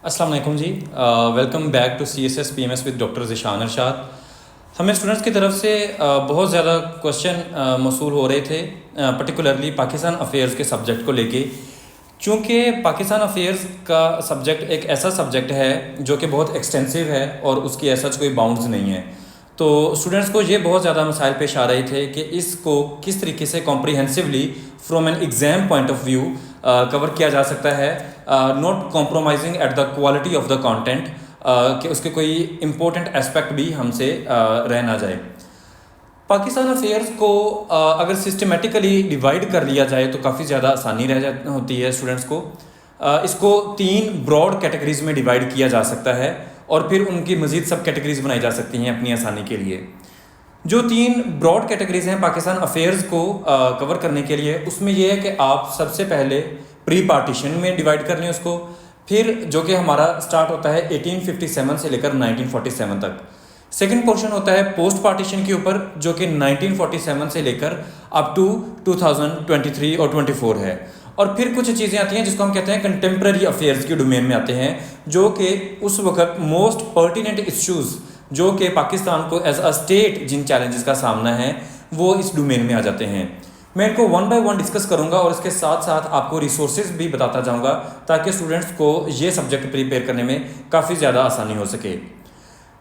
अस्सलाम वालेकुम जी। Welcome back to CSS PMS with doctor Zeeshan Arshad. हमें स्टूडेंट्स की तरफ से बहुत ज़्यादा क्वेश्चन मौसूल हो रहे थे, पर्टिकुलरली पाकिस्तान अफेयर्स के सब्जेक्ट को लेके। चूँकि पाकिस्तान अफेयर्स का सब्जेक्ट एक ऐसा सब्जेक्ट है जो कि बहुत एक्सटेंसिव है और उसकी ऐसा कोई बाउंड्स नहीं है, तो स्टूडेंट्स को ये बहुत ज़्यादा मसाइल पेश आ रहे थे कि इसको किस तरीके से comprehensively from an exam point of view cover किया जा सकता है, not compromising at the quality of the content, कि उसके कोई इम्पोर्टेंट एस्पेक्ट भी हमसे रह ना जाए। पाकिस्तान अफेयर्स को अगर सिस्टमेटिकली डिवाइड कर लिया जाए तो काफ़ी ज़्यादा आसानी होती है स्टूडेंट्स को। इसको 3 ब्रॉड कैटेगरीज में डिवाइड किया जा सकता है और फिर उनकी मज़ीद सब कैटेगरीज बनाई जा सकती हैं अपनी आसानी के लिए। जो 3 ब्रॉड कैटेगरीज हैं पाकिस्तान अफेयर्स को कवर करने के लिए, उसमें यह है कि आप सबसे पहले प्री पार्टीशन में डिवाइड कर लें उसको, फिर जो कि हमारा स्टार्ट होता है 1857 से लेकर 1947 तक। सेकंड पोर्शन होता है पोस्ट पार्टीशन के ऊपर, जो कि 1947 से लेकर अप टू 2023 और 24 है। और फिर कुछ चीज़ें आती हैं जिसको हम कहते हैं कंटेम्प्रेरी अफेयर्स की डोमेन में आते हैं, जो कि उस वक्त मोस्ट पर्टिनेंट इश्यूज़ जो कि पाकिस्तान को एज अ स्टेट जिन चैलेंजेस का सामना है वो इस डोमेन में आ जाते हैं। मैं इनको वन बाय वन डिस्कस करूंगा और इसके साथ साथ आपको रिसोर्सेज भी बताता जाऊंगा ताकि स्टूडेंट्स को ये सब्जेक्ट प्रिपेयर करने में काफ़ी ज़्यादा आसानी हो सके।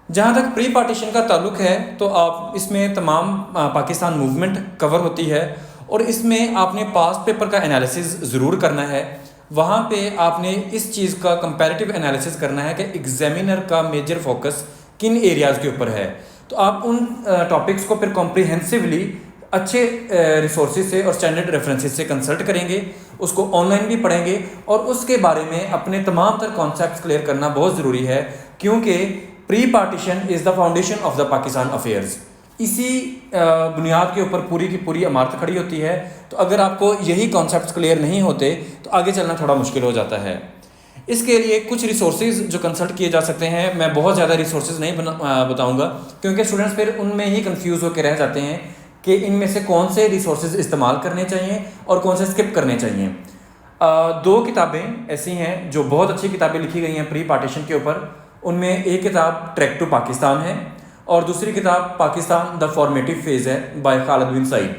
जहाँ तक प्री पार्टीशन का ताल्लुक है तो आप इसमें तमाम पाकिस्तान मूवमेंट कवर होती है और इसमें आपने पास्ट पेपर का एनालिसिस ज़रूर करना है। वहाँ पे आपने इस चीज़ का कंपैरेटिव एनालिसिस करना है कि एग्जामिनर का मेजर फोकस किन एरियाज़ के ऊपर है, तो आप उन टॉपिक्स को फिर कॉम्प्रिहेंसिवली अच्छे रिसोर्सेज से और स्टैंडर्ड रेफरेंसेस से कंसल्ट करेंगे, उसको ऑनलाइन भी पढ़ेंगे और उसके बारे में अपने तमाम तर कॉन्सेप्ट्स क्लियर करना बहुत ज़रूरी है, क्योंकि pre partition is the foundation of the Pakistan affairs. इसी बुनियाद के ऊपर पूरी की पूरी इमारत खड़ी होती है। तो अगर आपको यही कॉन्सेप्ट्स क्लियर नहीं होते तो आगे चलना थोड़ा मुश्किल हो जाता है। इसके लिए कुछ रिसोर्सेज जो कंसल्ट किए जा सकते हैं, मैं बहुत ज़्यादा रिसोर्सेज नहीं बताऊंगा क्योंकि स्टूडेंट्स फिर उनमें ही कंफ्यूज होकर रह जाते हैं कि इनमें से कौन से रिसोर्सेज इस्तेमाल करने चाहिए और कौन से स्किप करने चाहिए। 2 किताबें ऐसी हैं जो बहुत अच्छी किताबें लिखी गई हैं प्री पार्टीशन के ऊपर। उनमें एक किताब ट्रैक टू पाकिस्तान है और दूसरी किताब पाकिस्तान द फॉर्मेटिव फेज़ है बाय खालिद बिन सईद।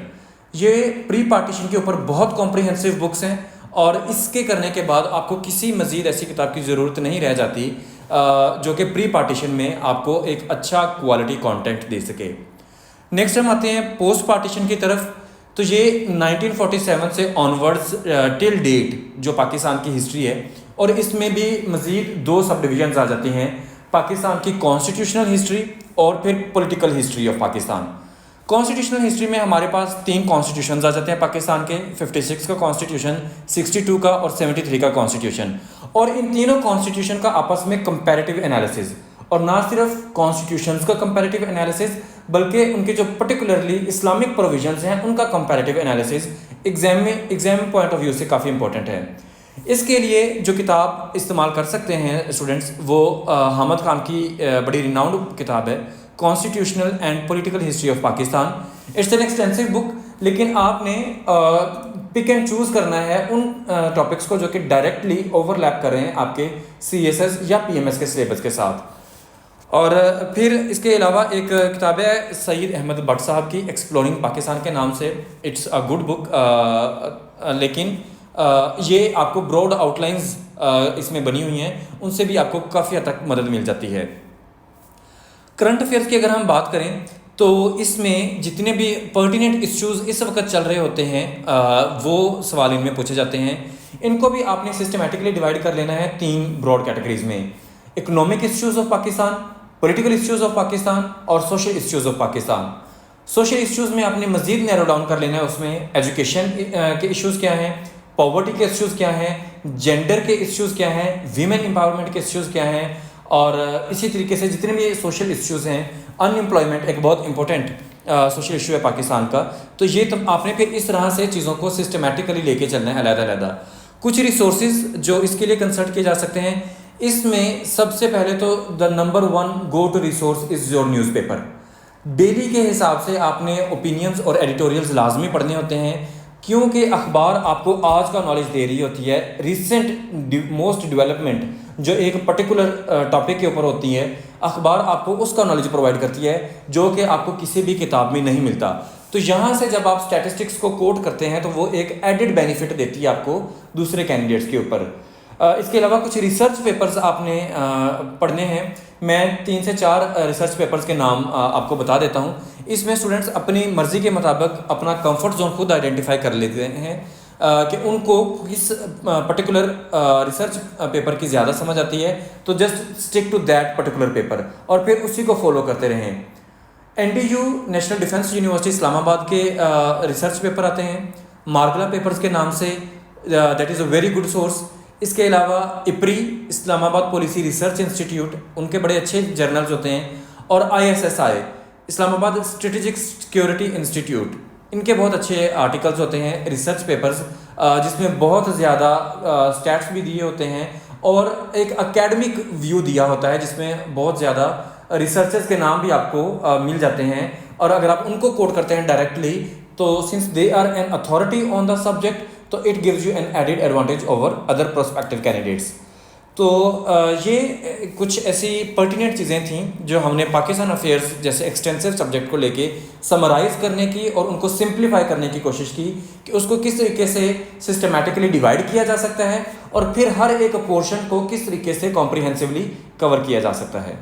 ये प्री पार्टीशन के ऊपर बहुत कॉम्प्रिहेंसिव बुक्स हैं और इसके करने के बाद आपको किसी मज़ीद ऐसी किताब की ज़रूरत नहीं रह जाती जो कि प्री पार्टीशन में आपको एक अच्छा क्वालिटी कंटेंट दे सके। नेक्स्ट हम आते हैं पोस्ट पार्टीशन की तरफ। तो ये 1947 से ऑनवर्ड्स टिल डेट जो पाकिस्तान की हिस्ट्री है, और इसमें भी मज़ीद 2 सब डिविजन्स आ जाती हैं, पाकिस्तान की कॉन्स्टिट्यूशनल हिस्ट्री और फिर political history of Pakistan. Constitutional history में हमारे पास 3 कॉन्स्टिट्यूशंस आ जाते हैं पाकिस्तान के, 56 का कॉन्स्टिट्यूशन, 62 का और 73 का कॉन्स्टिट्यूशन। और इन तीनों कॉन्स्टिट्यूशन का आपस में कंपैरेटिव एनालिसिस, और ना सिर्फ कॉन्स्टिट्यूशंस का कंपैरेटिव एनालिसिस बल्कि उनके जो पर्टिकुलरली इस्लामिक प्रोविजंस हैं उनका comparative analysis exam point of view से काफ़ी इंपॉर्टेंट है। इसके लिए जो किताब इस्तेमाल कर सकते हैं स्टूडेंट्स वो हामिद खान की बड़ी रिनाउंड किताब है, constitutional and political history of Pakistan. It's an extensive book, लेकिन आपने पिक एंड चूज़ करना है उन टॉपिक्स को जो कि डायरेक्टली ओवरलैप कर रहे हैं आपके CSS या PMS के सिलेबस के साथ। और फिर इसके अलावा एक किताब है सईद अहमद भट्ट साहब की, एक्सप्लोरिंग पाकिस्तान के नाम से। इट्स अ गुड बुक, लेकिन ये आपको ब्रॉड आउटलाइंस इसमें बनी हुई हैं, उनसे भी आपको काफ़ी हद तक मदद मिल जाती है। करंट अफेयर्स की अगर हम बात करें तो इसमें जितने भी पर्टिनेंट इश्यूज़ इस वक्त चल रहे होते हैं वो सवाल इनमें पूछे जाते हैं। इनको भी आपने सिस्टमेटिकली डिवाइड कर लेना है 3 ब्रॉड कैटेगरीज में, economic issues of Pakistan, political issues of Pakistan और social issues of Pakistan. Social issues में आपने मज़ीद नैरो डाउन कर लेना है, उसमें एजुकेशन के इश्यूज़ क्या हैं, पॉवर्टी के इश्यूज़ क्या हैं, जेंडर के इश्यूज़ क्या हैं, वीमेन एम्पावरमेंट के इश्यूज़ क्या हैं, और इसी तरीके से जितने भी सोशल इश्यूज़ हैं, अनएम्प्लॉयमेंट एक बहुत इंपॉर्टेंट सोशल इशू है पाकिस्तान का। तो ये तो आपने फिर इस तरह से चीज़ों को सिस्टमेटिकली लेके चलना है अलग-अलग। कुछ रिसोर्सेज जो इसके लिए कंसल्ट किए जा सकते हैं, इसमें सबसे पहले तो the number 1 go to resource is your newspaper. Daily के हिसाब से आपने ओपिनियंस और एडिटोरियल्स लाजमी पढ़ने होते हैं, क्योंकि अखबार आपको आज का नॉलेज दे रही होती है, रिसेंट मोस्ट डेवलपमेंट जो एक पर्टिकुलर टॉपिक के ऊपर होती है, अखबार आपको उसका नॉलेज प्रोवाइड करती है जो कि आपको किसी भी किताब में नहीं मिलता। तो यहाँ से जब आप स्टैटिस्टिक्स को कोट करते हैं तो वो एक एडिड बेनिफिट देती है आपको दूसरे कैंडिडेट्स के ऊपर। इसके अलावा कुछ रिसर्च पेपर्स आपने पढ़ने हैं। मैं 3 से 4 रिसर्च पेपर्स के नाम आपको बता देता हूँ। इसमें स्टूडेंट्स अपनी मर्ज़ी के मुताबिक अपना कंफर्ट जोन खुद आइडेंटिफाई कर लेते हैं कि उनको किस पर्टिकुलर रिसर्च पेपर की ज़्यादा समझ आती है, तो just stick to that particular paper और फिर उसी को फॉलो करते रहें। NDU national defence university Islamabad के रिसर्च पेपर आते हैं मार्गला पेपर्स के नाम से, that is a very good source. इसके अलावा IPRI Islamabad policy research institute, उनके बड़े अच्छे जर्नल्स होते हैं। और ISSI Islamabad strategic security institute, इनके बहुत अच्छे आर्टिकल्स होते हैं, रिसर्च पेपर्स, जिसमें बहुत ज़्यादा स्टैट्स भी दिए होते हैं और एक एकेडमिक व्यू दिया होता है जिसमें बहुत ज़्यादा रिसर्चर्स के नाम भी आपको मिल जाते हैं। और अगर आप उनको कोट करते हैं डायरेक्टली तो since they are an authority on the subject, तो it gives you an added advantage over other prospective candidates. तो ये कुछ ऐसी पर्टिनेंट चीज़ें थीं जो हमने पाकिस्तान अफेयर्स जैसे एक्सटेंसिव सब्जेक्ट को लेके समराइज़ करने की और उनको सिंप्लीफाई करने की कोशिश की कि उसको किस तरीके से सिस्टमैटिकली डिवाइड किया जा सकता है और फिर हर एक पोर्शन को किस तरीके से कॉम्प्रिहेंसिवली कवर किया जा सकता है।